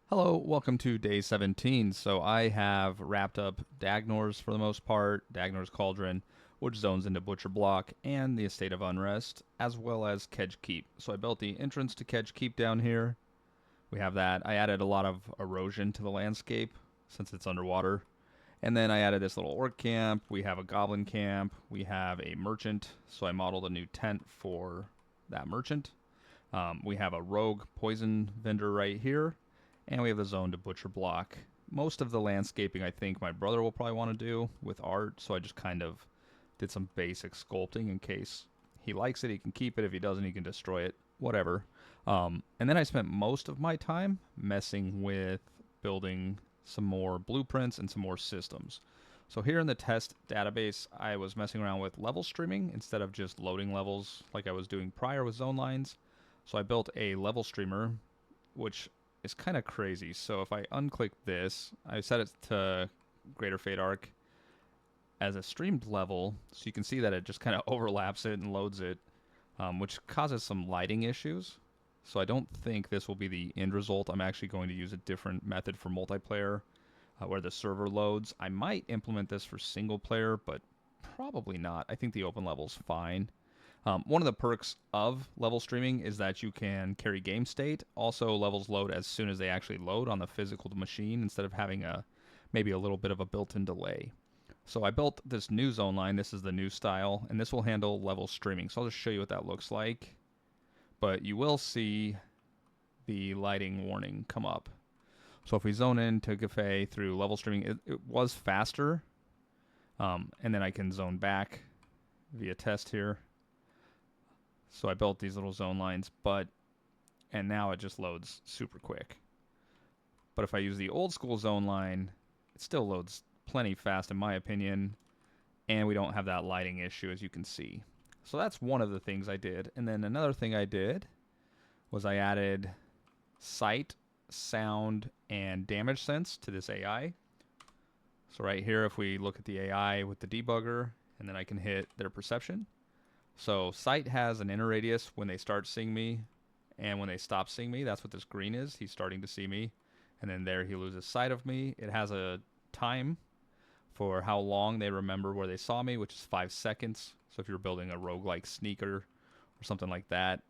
Hello, welcome to day 17. So I have wrapped up Dagnor's for the most part, Dagnor's Cauldron, which zones into Butcher Block, and the Estate of Unrest, as well as Kedge Keep. So I built the entrance to Kedge Keep down here. We have that. I added a lot of erosion to the landscape since it's underwater. And then I added this little orc camp. We have a goblin camp. We have a merchant. So I modeled a new tent for that merchant. We have a rogue poison vendor right here. And we have the zone to butcher block. Most of the landscaping I think my brother will probably want to do with art, so I just kind of did some basic sculpting in case he likes it, he can keep it. If he doesn't, he can destroy it. Whatever. And then I spent most of my time messing with building some more blueprints and some more systems. So here in the test database, I was messing around with level streaming instead of just loading levels like I was doing prior with zone lines. So I built a level streamer, which is kind of crazy. So if I unclick this, I set it to Greater Fate Arc as a streamed level, so you can see that it just kind of overlaps it and loads it, which causes some lighting issues. So I don't think this will be the end result. I'm actually going to use a different method for multiplayer where the server loads. I might implement this for single player, but probably not. I think the open level's fine. One of the perks of level streaming is that you can carry game state. Also, levels load as soon as they actually load on the physical machine instead of having maybe a little bit of a built-in delay. So I built this new zone line. This is the new style, and this will handle level streaming. So I'll just show you what that looks like. But you will see the lighting warning come up. So if we zone in to Cafe through level streaming, it was faster. And then I can zone back via test here. So I built these little zone lines, and now it just loads super quick. But if I use the old school zone line, it still loads plenty fast in my opinion, and we don't have that lighting issue as you can see. So that's one of the things I did. And then another thing I did was I added sight, sound, and damage sense to this AI. So right here, if we look at the AI with the debugger, and then I can hit their perception. So sight has an inner radius when they start seeing me, and when they stop seeing me, that's what this green is. He's starting to see me, and then there he loses sight of me. It has a time for how long they remember where they saw me, which is 5 seconds. So if you're building a roguelike sneaker or something like that,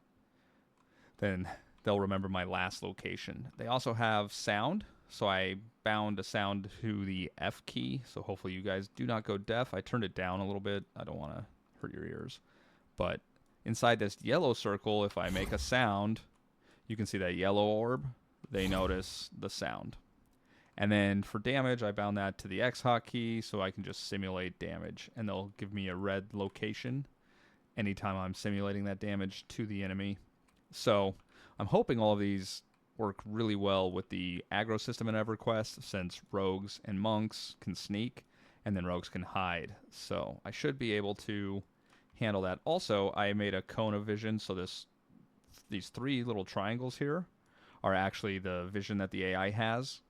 then they'll remember my last location. They also have sound, so I bound a sound to the F key, so hopefully you guys do not go deaf. I turned it down a little bit. I don't want to hurt your ears. But inside this yellow circle, if I make a sound, you can see that yellow orb. They notice the sound. And then for damage, I bound that to the X hotkey so I can just simulate damage. And they'll give me a red location anytime I'm simulating that damage to the enemy. So I'm hoping all of these work really well with the aggro system in EverQuest, since rogues and monks can sneak, and then rogues can hide. So I should be able to handle that. Also, I made a cone of vision, so these 3 little triangles here are actually the vision that the AI has.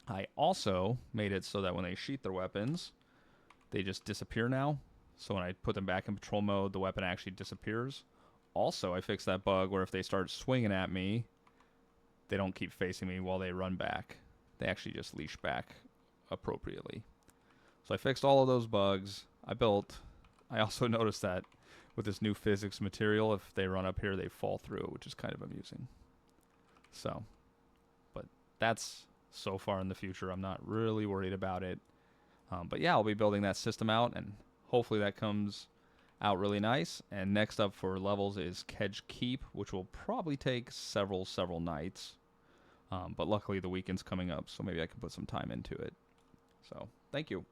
I also made it so that when they sheath their weapons, they just disappear now. So when I put them back in patrol mode, the weapon actually disappears. Also, I fixed that bug where if they start swinging at me, they don't keep facing me while they run back. They actually just leash back appropriately. So I fixed all of those bugs. I also noticed that with this new physics material, if they run up here, they fall through, which is kind of amusing. So, but that's so far in the future. I'm not really worried about it. But yeah, I'll be building that system out, and hopefully that comes out really nice. And next up for levels is Kedge Keep, which will probably take several nights. But luckily the weekend's coming up, so maybe I can put some time into it. So, thank you.